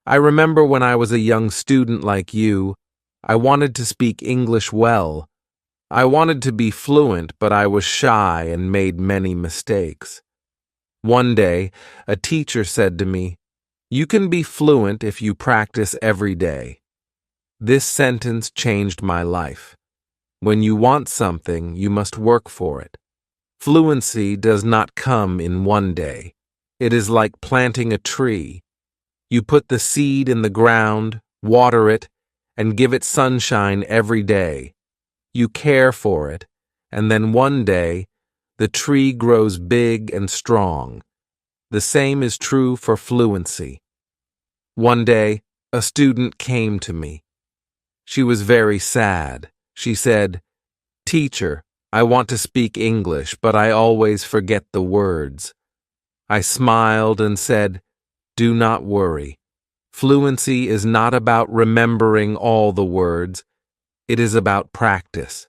I remember when I was a young student like you, I wanted to speak English well. I wanted to be fluent, but I was shy and made many mistakes. One day, a teacher said to me, "You can be fluent if you practice every day." This sentence changed my life. When you want something, you must work for it. Fluency does not come in one day. It is like planting a tree. You put the seed in the ground, water it, and give it sunshine every day. You care for it, and then one day, the tree grows big and strong. The same is true for fluency. One day, a student came to me. She was very sad. She said, "Teacher, I want to speak English, but I always forget the words." I smiled and said, "Do not worry. Fluency is not about remembering all the words. It is about practice."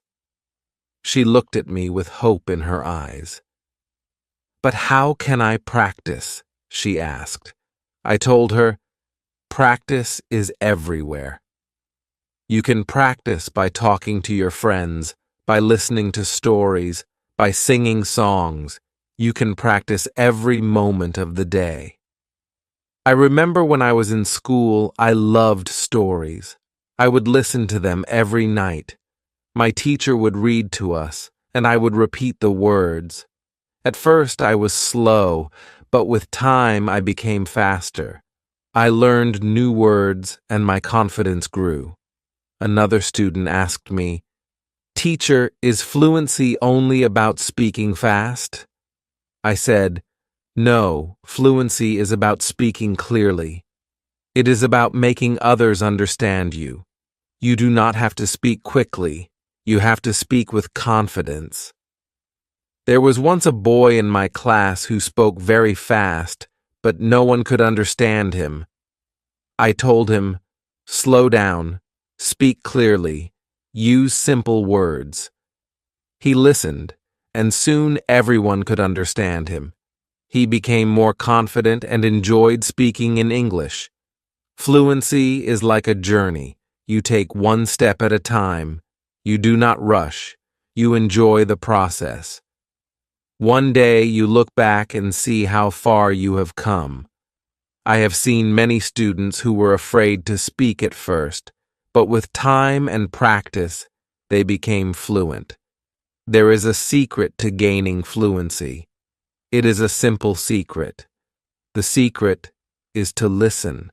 She looked at me with hope in her eyes. "But how can I practice?" she asked. I told her, "Practice is everywhere. You can practice by talking to your friends, by listening to stories, by singing songs. You can practice every moment of the day." I remember when I was in school, I loved stories. I would listen to them every night. My teacher would read to us, and I would repeat the words. At first, I was slow, but with time, I became faster. I learned new words, and my confidence grew. Another student asked me, "Teacher, is fluency only about speaking fast?" I said, "No, fluency is about speaking clearly. It is about making others understand you. You do not have to speak quickly. You have to speak with confidence." There was once a boy in my class who spoke very fast, but no one could understand him. I told him, "Slow down. Speak clearly. Use simple words." He listened, and soon everyone could understand him. He became more confident and enjoyed speaking in English. Fluency is like a journey. You take one step at a time. You do not rush. You enjoy the process. One day you look back and see how far you have come. I have seen many students who were afraid to speak at first, but with time and practice, they became fluent. There is a secret to gaining fluency. It is a simple secret. The secret is to listen.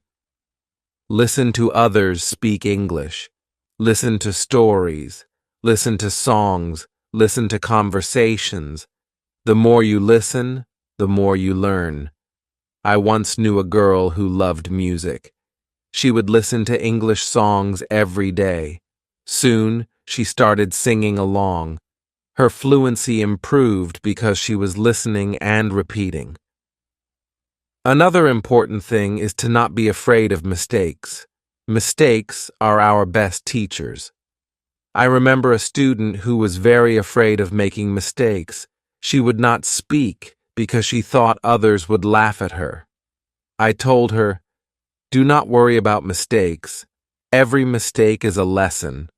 Listen to others speak English. Listen to stories. Listen to songs. Listen to conversations. The more you listen, the more you learn. I once knew a girl who loved music. She would listen to English songs every day. Soon, she started singing along. Her fluency improved because she was listening and repeating. Another important thing is to not be afraid of mistakes. Mistakes are our best teachers. I remember a student who was very afraid of making mistakes. She would not speak because she thought others would laugh at her. I told her, "Do not worry about mistakes. Every mistake is a lesson."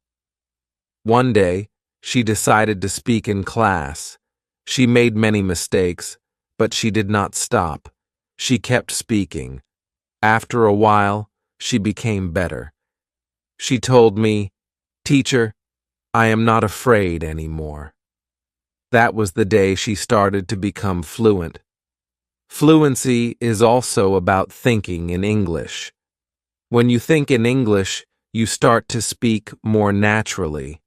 One day, she decided to speak in class. She made many mistakes, but she did not stop. She kept speaking. After a while, she became better. She told me, "Teacher, I am not afraid anymore." That was the day she started to become fluent. Fluency is also about thinking in English. When you think in English, you start to speak more naturally.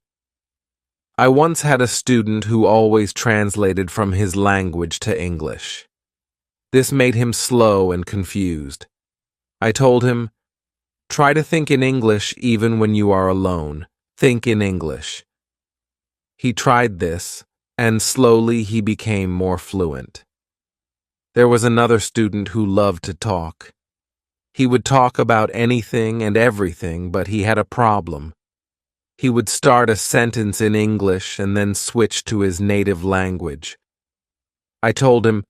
I once had a student who always translated from his language to English. This made him slow and confused. I told him, "Try to think in English even when you are alone. Think in English." He tried this, and slowly he became more fluent. There was another student who loved to talk. He would talk about anything and everything, but he had a problem. He would start a sentence in English and then switch to his native language. I told him,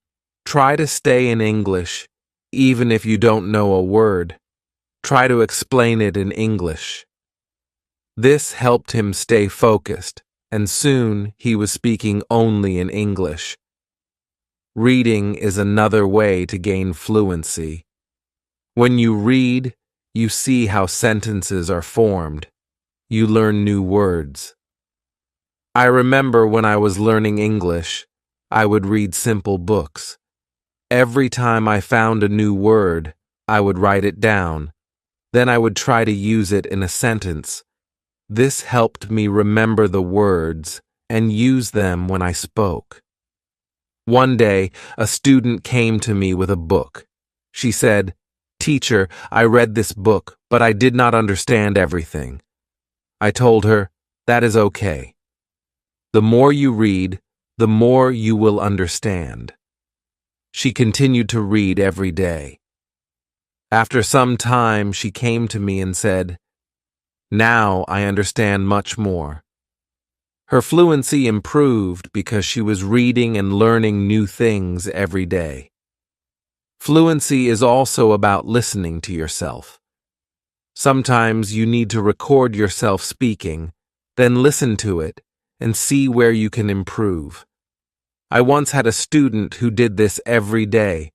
"Try to stay in English, even if you don't know a word." Try to explain it in English. This helped him stay focused, and soon he was speaking only in English. Reading is another way to gain fluency. When you read, you see how sentences are formed. You learn new words. I remember when I was learning English, I would read simple books. Every time I found a new word, I would write it down. Then I would try to use it in a sentence. This helped me remember the words and use them when I spoke. One day, a student came to me with a book. She said, "Teacher, I read this book, but I did not understand everything." I told her, "That is okay. The more you read, the more you will understand." She continued to read every day. After some time, she came to me and said, "Now I understand much more." Her fluency improved because she was reading and learning new things every day. Fluency is also about listening to yourself. Sometimes you need to record yourself speaking, then listen to it and see where you can improve. I once had a student who did this every day.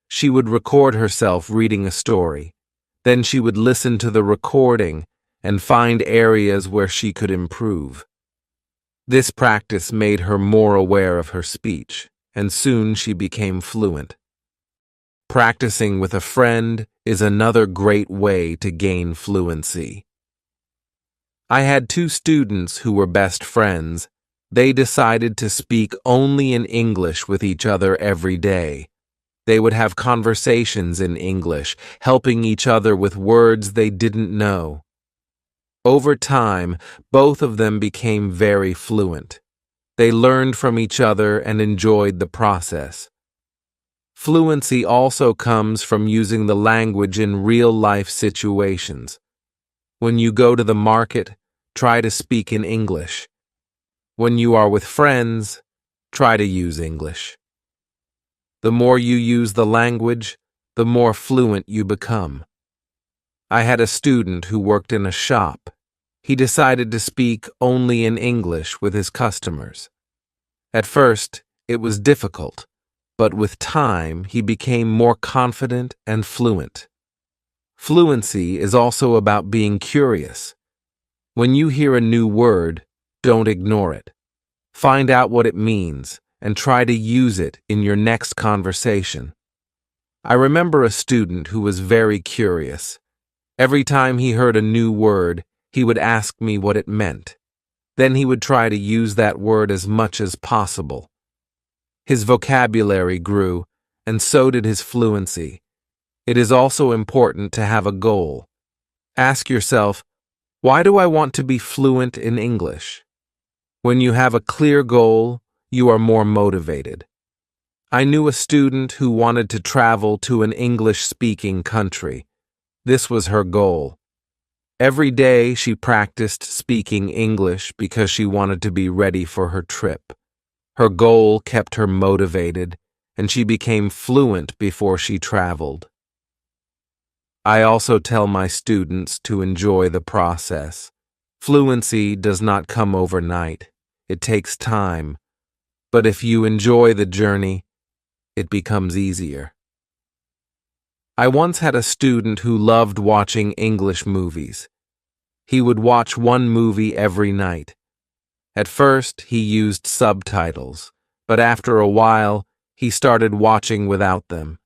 She would record herself reading a story. Then she would listen to the recording and find areas where she could improve. This practice made her more aware of her speech, and soon she became fluent. Practicing with a friend is another great way to gain fluency. I had two students who were best friends. They decided to speak only in English with each other every day. They would have conversations in English, helping each other with words they didn't know. Over time, both of them became very fluent. They learned from each other and enjoyed the process. Fluency also comes from using the language in real-life situations. When you go to the market, try to speak in English. When you are with friends, try to use English. The more you use the language, the more fluent you become. I had a student who worked in a shop. He decided to speak only in English with his customers. At first, it was difficult, but with time, he became more confident and fluent. Fluency is also about being curious. When you hear a new word, don't ignore it. Find out what it means and try to use it in your next conversation. I remember a student who was very curious. Every time he heard a new word, he would ask me what it meant. Then he would try to use that word as much as possible. His vocabulary grew, and so did his fluency. It is also important to have a goal. Ask yourself, why do I want to be fluent in English? When you have a clear goal, you are more motivated. I knew a student who wanted to travel to an English-speaking country. This was her goal. Every day she practiced speaking English because she wanted to be ready for her trip. Her goal kept her motivated, and she became fluent before she traveled. I also tell my students to enjoy the process. Fluency does not come overnight. It takes time. But if you enjoy the journey, it becomes easier. I once had a student who loved watching English movies. He would watch one movie every night. At first, he used subtitles, but after a while, he started watching without them.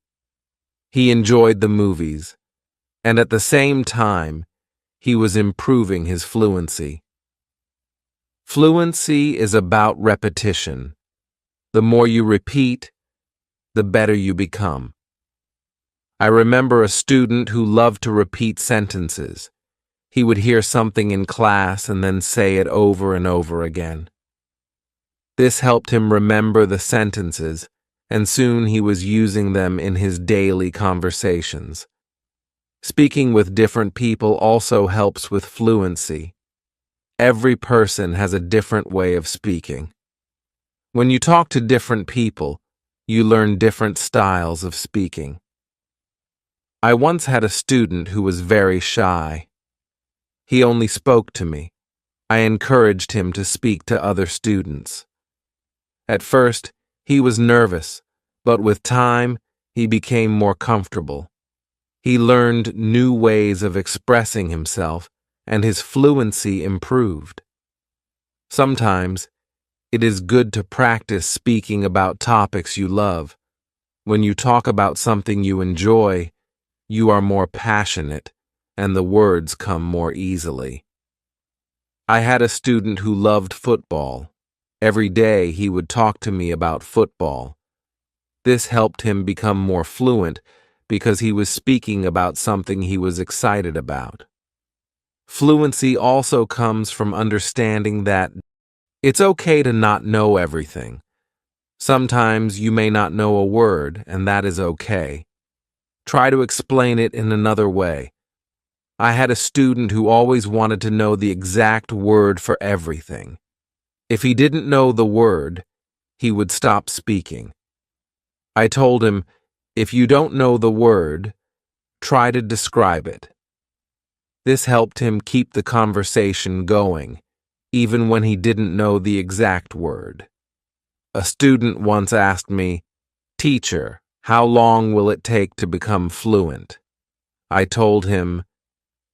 He enjoyed the movies, and at the same time, he was improving his fluency. Fluency is about repetition. The more you repeat, the better you become. I remember a student who loved to repeat sentences. He would hear something in class and then say it over and over again. This helped him remember the sentences, and soon he was using them in his daily conversations. Speaking with different people also helps with fluency. Every person has a different way of speaking. When you talk to different people, you learn different styles of speaking. I once had a student who was very shy. He only spoke to me. I encouraged him to speak to other students. At first, he was nervous, but with time, he became more comfortable. He learned new ways of expressing himself, and his fluency improved. Sometimes, it is good to practice speaking about topics you love. When you talk about something you enjoy, you are more passionate, and the words come more easily. I had a student who loved football. Every day he would talk to me about football. This helped him become more fluent because he was speaking about something he was excited about. Fluency also comes from understanding that it's okay to not know everything. Sometimes you may not know a word, and that is okay. Try to explain it in another way. I had a student who always wanted to know the exact word for everything. If he didn't know the word, he would stop speaking. I told him, if you don't know the word, try to describe it. This helped him keep the conversation going, even when he didn't know the exact word. A student once asked me, "Teacher, how long will it take to become fluent?" I told him,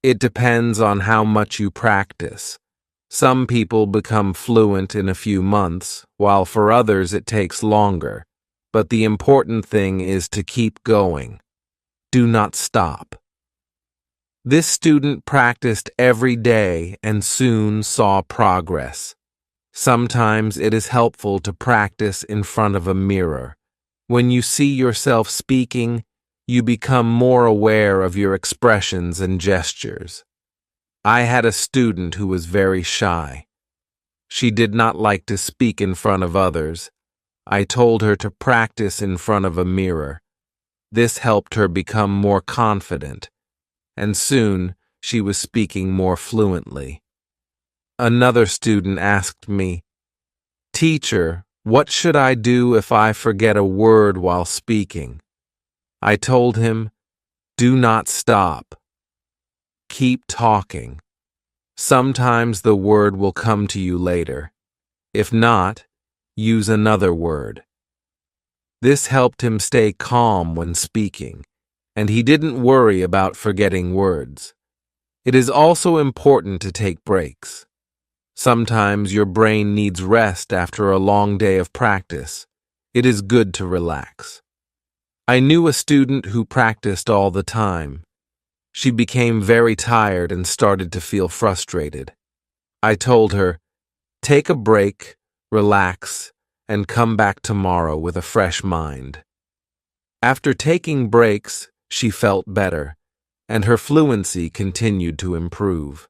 "It depends on how much you practice. Some people become fluent in a few months, while for others it takes longer. But the important thing is to keep going. Do not stop." This student practiced every day and soon saw progress. Sometimes it is helpful to practice in front of a mirror. When you see yourself speaking, you become more aware of your expressions and gestures. I had a student who was very shy. She did not like to speak in front of others. I told her to practice in front of a mirror. This helped her become more confident, and soon she was speaking more fluently. Another student asked me, "Teacher, what should I do if I forget a word while speaking?" I told him, "Do not stop. Keep talking. Sometimes the word will come to you later. If not, use another word." This helped him stay calm when speaking, and he didn't worry about forgetting words. It is also important to take breaks. Sometimes your brain needs rest after a long day of practice. It is good to relax. I knew a student who practiced all the time. She became very tired and started to feel frustrated. I told her, "Take a break, relax, and come back tomorrow with a fresh mind." After taking breaks, she felt better, and her fluency continued to improve.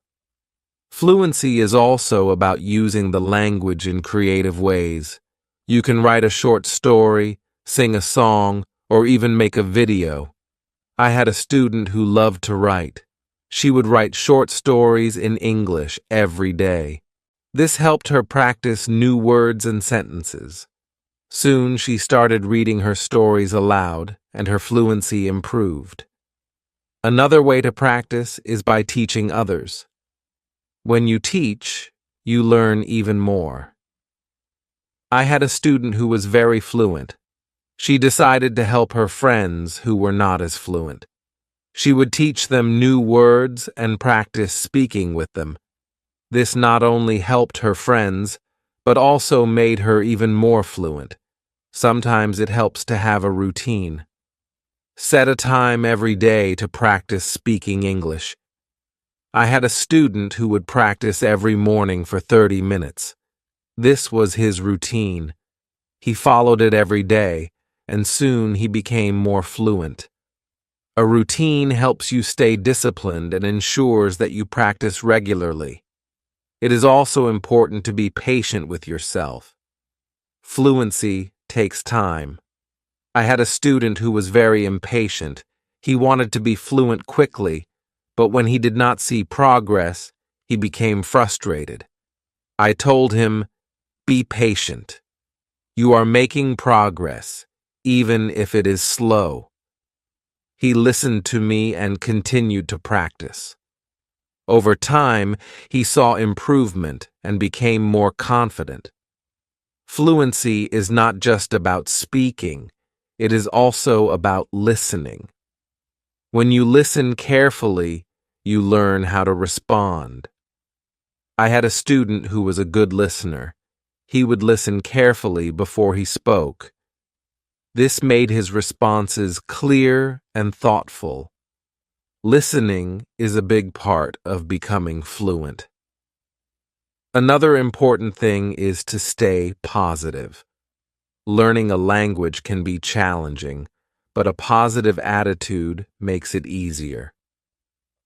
Fluency is also about using the language in creative ways. You can write a short story, sing a song, or even make a video. I had a student who loved to write. She would write short stories in English every day. This helped her practice new words and sentences. Soon she started reading her stories aloud, and her fluency improved. Another way to practice is by teaching others. When you teach, you learn even more. I had a student who was very fluent. She decided to help her friends who were not as fluent. She would teach them new words and practice speaking with them. This not only helped her friends, but also made her even more fluent. Sometimes it helps to have a routine. Set a time every day to practice speaking English. I had a student who would practice every morning for 30 minutes. This was his routine. He followed it every day, and soon he became more fluent. A routine helps you stay disciplined and ensures that you practice regularly. It is also important to be patient with yourself. Fluency takes time. I had a student who was very impatient. He wanted to be fluent quickly, but when he did not see progress, he became frustrated. I told him, "Be patient. You are making progress, even if it is slow." He listened to me and continued to practice. Over time, he saw improvement and became more confident. Fluency is not just about speaking, it is also about listening. When you listen carefully, you learn how to respond. I had a student who was a good listener. He would listen carefully before he spoke. This made his responses clear and thoughtful. Listening is a big part of becoming fluent. Another important thing is to stay positive. Learning a language can be challenging, but a positive attitude makes it easier.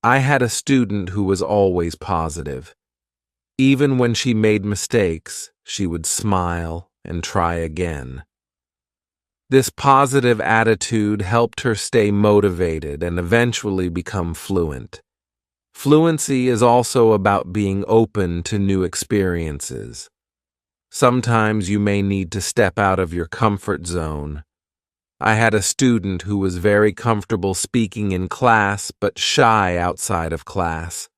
I had a student who was always positive. Even when she made mistakes, she would smile and try again. This positive attitude helped her stay motivated and eventually become fluent. Fluency is also about being open to new experiences. Sometimes you may need to step out of your comfort zone. I had a student who was very comfortable speaking in class but shy outside of class.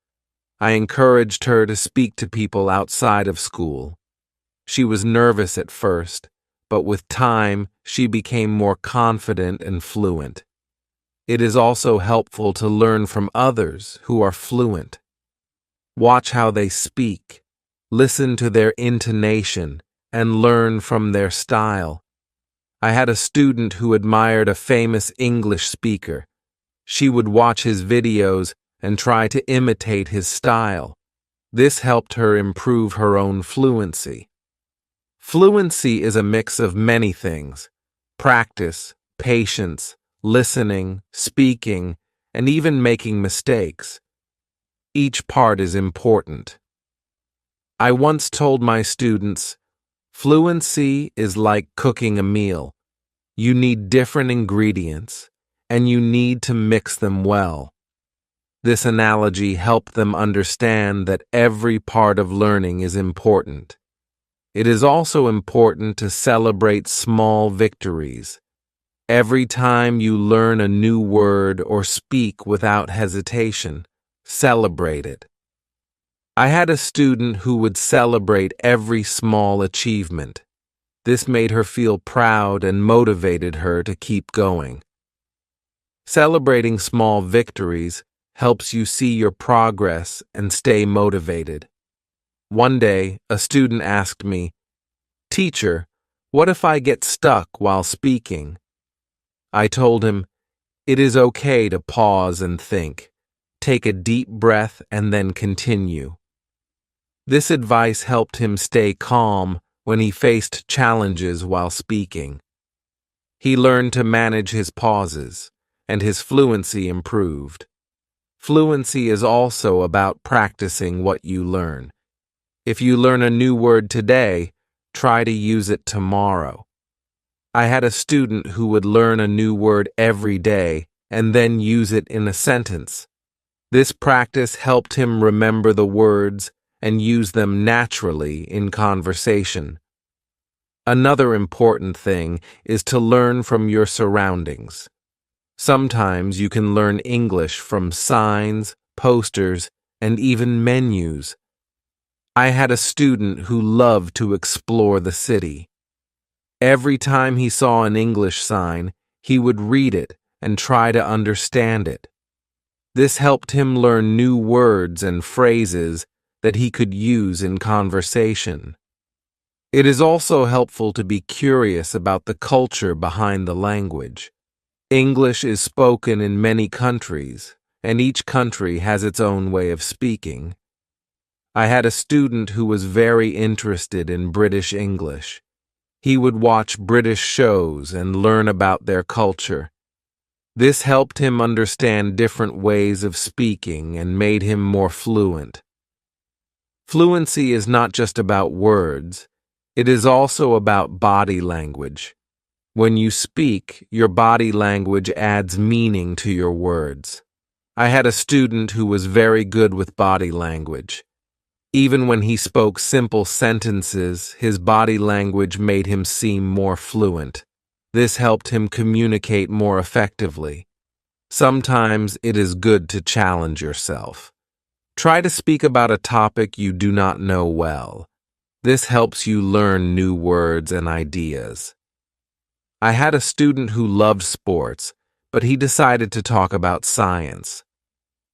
I encouraged her to speak to people outside of school. She was nervous at first, but with time, she became more confident and fluent. It is also helpful to learn from others who are fluent. Watch how they speak, listen to their intonation, and learn from their style. I had a student who admired a famous English speaker. She would watch his videos and try to imitate his style. This helped her improve her own fluency. Fluency is a mix of many things: practice, patience, listening, speaking, and even making mistakes. Each part is important. I once told my students, fluency is like cooking a meal. You need different ingredients, and you need to mix them well. This analogy helped them understand that every part of learning is important. It is also important to celebrate small victories. Every time you learn a new word or speak without hesitation, celebrate it. I had a student who would celebrate every small achievement. This made her feel proud and motivated her to keep going. Celebrating small victories helps you see your progress and stay motivated. One day, a student asked me, "Teacher, what if I get stuck while speaking?" I told him, "It is okay to pause and think. Take a deep breath and then continue." This advice helped him stay calm when he faced challenges while speaking. He learned to manage his pauses, and his fluency improved. Fluency is also about practicing what you learn. If you learn a new word today, try to use it tomorrow. I had a student who would learn a new word every day and then use it in a sentence. This practice helped him remember the words and use them naturally in conversation. Another important thing is to learn from your surroundings. Sometimes you can learn English from signs, posters, and even menus. I had a student who loved to explore the city. Every time he saw an English sign, he would read it and try to understand it. This helped him learn new words and phrases that he could use in conversation. It is also helpful to be curious about the culture behind the language. English is spoken in many countries, and each country has its own way of speaking. I had a student who was very interested in British English. He would watch British shows and learn about their culture. This helped him understand different ways of speaking and made him more fluent. Fluency is not just about words, it is also about body language. When you speak, your body language adds meaning to your words. I had a student who was very good with body language. Even when he spoke simple sentences, his body language made him seem more fluent. This helped him communicate more effectively. Sometimes it is good to challenge yourself. Try to speak about a topic you do not know well. This helps you learn new words and ideas. I had a student who loved sports, but he decided to talk about science.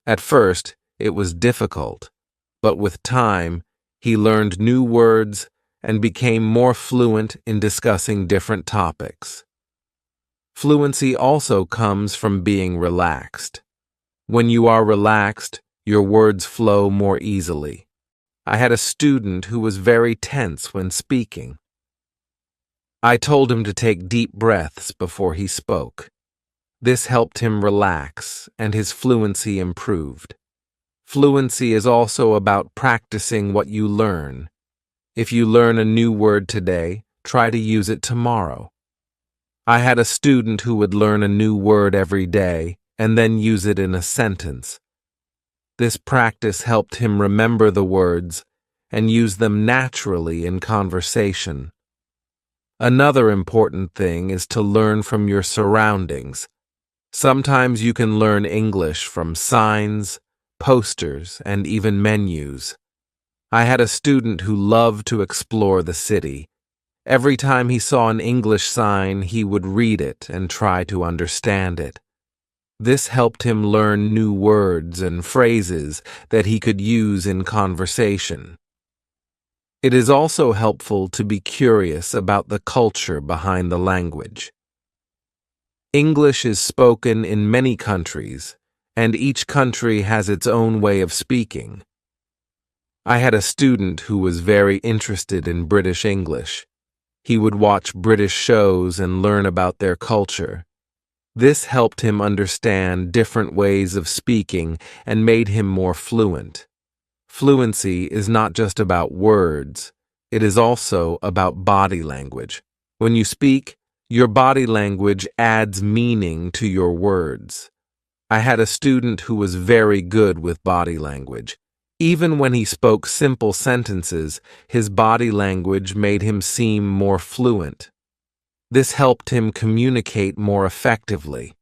At first, it was difficult, but with time, he learned new words and became more fluent in discussing different topics. Fluency also comes from being relaxed. When you are relaxed, your words flow more easily. I had a student who was very tense when speaking. I told him to take deep breaths before he spoke. This helped him relax, and his fluency improved. Fluency is also about practicing what you learn. If you learn a new word today, try to use it tomorrow. I had a student who would learn a new word every day and then use it in a sentence. This practice helped him remember the words and use them naturally in conversation. Another important thing is to learn from your surroundings. Sometimes you can learn English from signs, posters, and even menus. I had a student who loved to explore the city. Every time he saw an English sign, he would read it and try to understand it. This helped him learn new words and phrases that he could use in conversation. It is also helpful to be curious about the culture behind the language. English is spoken in many countries, and each country has its own way of speaking. I had a student who was very interested in British English. He would watch British shows and learn about their culture. This helped him understand different ways of speaking and made him more fluent. Fluency is not just about words, it is also about body language. When you speak, your body language adds meaning to your words. I had a student who was very good with body language. Even when he spoke simple sentences, his body language made him seem more fluent. This helped him communicate more effectively.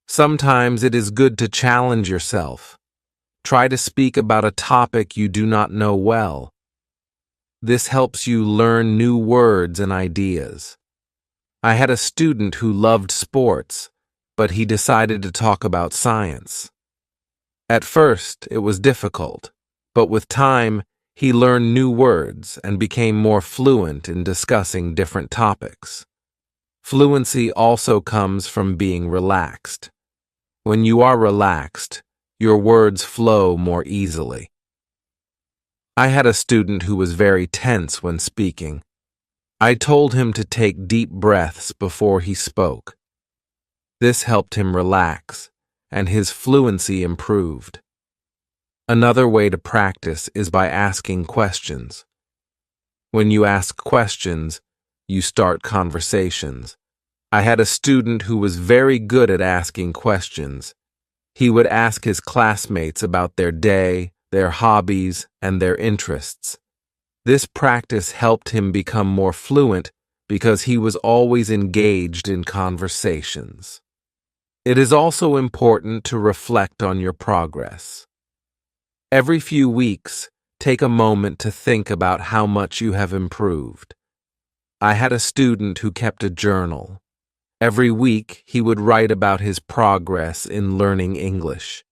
Sometimes it is good to challenge yourself. Try to speak about a topic you do not know well. This helps you learn new words and ideas. I had a student who loved sports, but he decided to talk about science. At first, it was difficult, but with time, he learned new words and became more fluent in discussing different topics. Fluency also comes from being relaxed. When you are relaxed, your words flow more easily. I had a student who was very tense when speaking. I told him to take deep breaths before he spoke. This helped him relax, and his fluency improved. Another way to practice is by asking questions. When you ask questions, you start conversations. I had a student who was very good at asking questions. He would ask his classmates about their day, their hobbies, and their interests. This practice helped him become more fluent because he was always engaged in conversations. It is also important to reflect on your progress. Every few weeks, take a moment to think about how much you have improved. I had a student who kept a journal. Every week, he would write about his progress in learning English.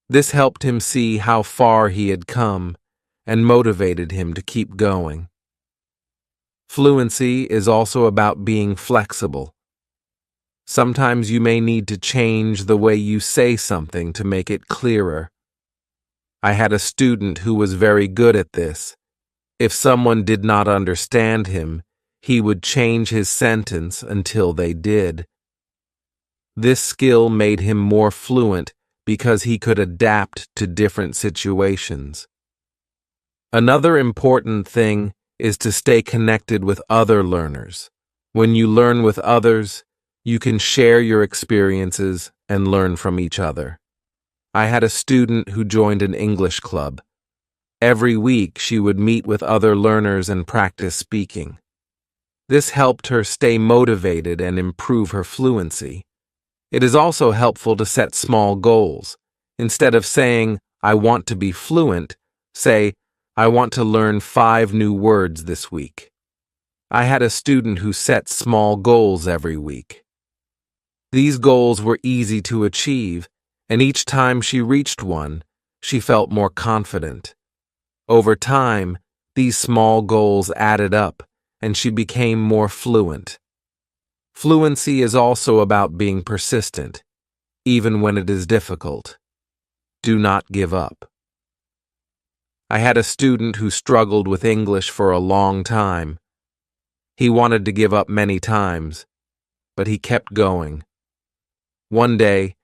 This helped him see how far he had come and motivated him to keep going. Fluency is also about being flexible. Sometimes you may need to change the way you say something to make it clearer. I had a student who was very good at this. If someone did not understand him, he would change his sentence until they did. This skill made him more fluent because he could adapt to different situations. Another important thing is to stay connected with other learners. When you learn with others, you can share your experiences and learn from each other. I had a student who joined an English club. Every week, she would meet with other learners and practice speaking. This helped her stay motivated and improve her fluency. It is also helpful to set small goals. Instead of saying, I want to be fluent, say, I want to learn 5 new words this week. I had a student who set small goals every week. These goals were easy to achieve, and each time she reached one, she felt more confident. Over time, these small goals added up, and she became more fluent. Fluency is also about being persistent, even when it is difficult. Do not give up. I had a student who struggled with English for a long time. He wanted to give up many times, but he kept going. One day,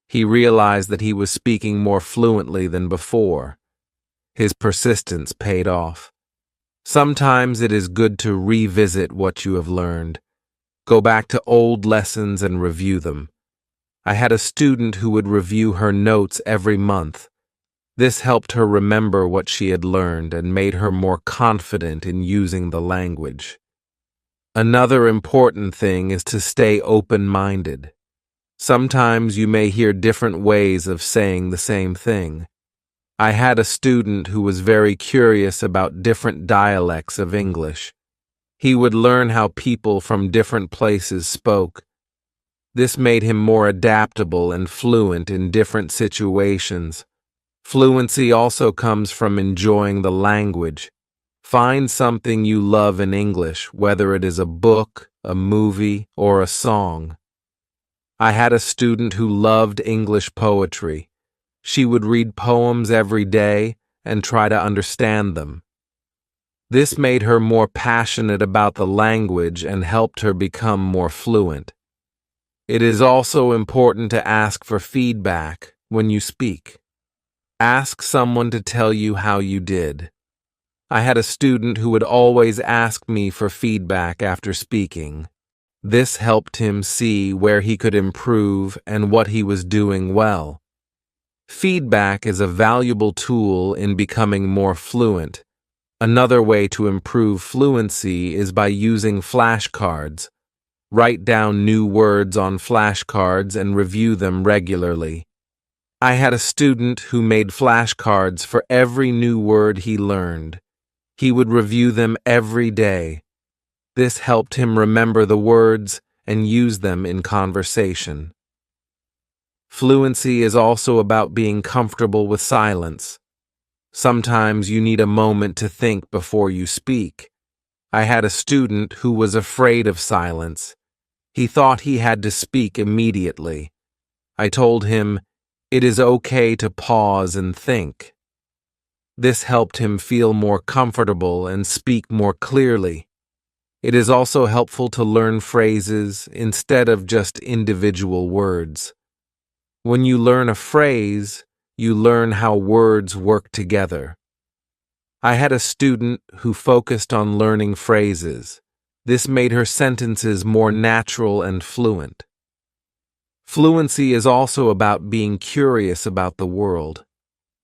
he realized that he was speaking more fluently than before. His persistence paid off. Sometimes it is good to revisit what you have learned. Go back to old lessons and review them. I had a student who would review her notes every month. This helped her remember what she had learned and made her more confident in using the language. Another important thing is to stay open-minded. Sometimes you may hear different ways of saying the same thing. I had a student who was very curious about different dialects of English. He would learn how people from different places spoke. This made him more adaptable and fluent in different situations. Fluency also comes from enjoying the language. Find something you love in English, whether it is a book, a movie, or a song. I had a student who loved English poetry. She would read poems every day and try to understand them. This made her more passionate about the language and helped her become more fluent. It is also important to ask for feedback when you speak. Ask someone to tell you how you did. I had a student who would always ask me for feedback after speaking. This helped him see where he could improve and what he was doing well. Feedback is a valuable tool in becoming more fluent. Another way to improve fluency is by using flashcards. Write down new words on flashcards and review them regularly. I had a student who made flashcards for every new word he learned. He would review them every day. This helped him remember the words and use them in conversation. Fluency is also about being comfortable with silence. Sometimes you need a moment to think before you speak. I had a student who was afraid of silence. He thought he had to speak immediately. I told him, it is okay to pause and think. This helped him feel more comfortable and speak more clearly. It is also helpful to learn phrases instead of just individual words. When you learn a phrase, you learn how words work together. I had a student who focused on learning phrases. This made her sentences more natural and fluent. Fluency is also about being curious about the world.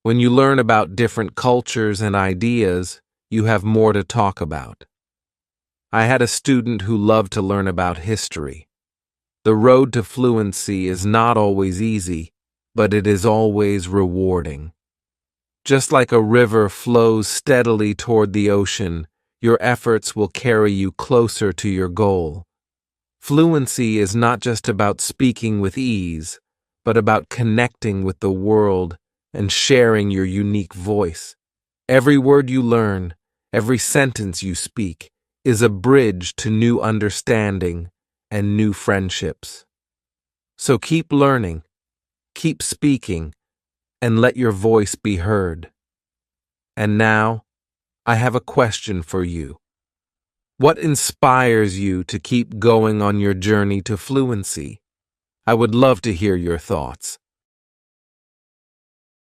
When you learn about different cultures and ideas, you have more to talk about. I had a student who loved to learn about history. The road to fluency is not always easy, but it is always rewarding. Just like a river flows steadily toward the ocean, your efforts will carry you closer to your goal. Fluency is not just about speaking with ease, but about connecting with the world and sharing your unique voice. Every word you learn, every sentence you speak, is a bridge to new understanding and new friendships. So keep learning, keep speaking, and let your voice be heard. And now, I have a question for you. What inspires you to keep going on your journey to fluency? I would love to hear your thoughts.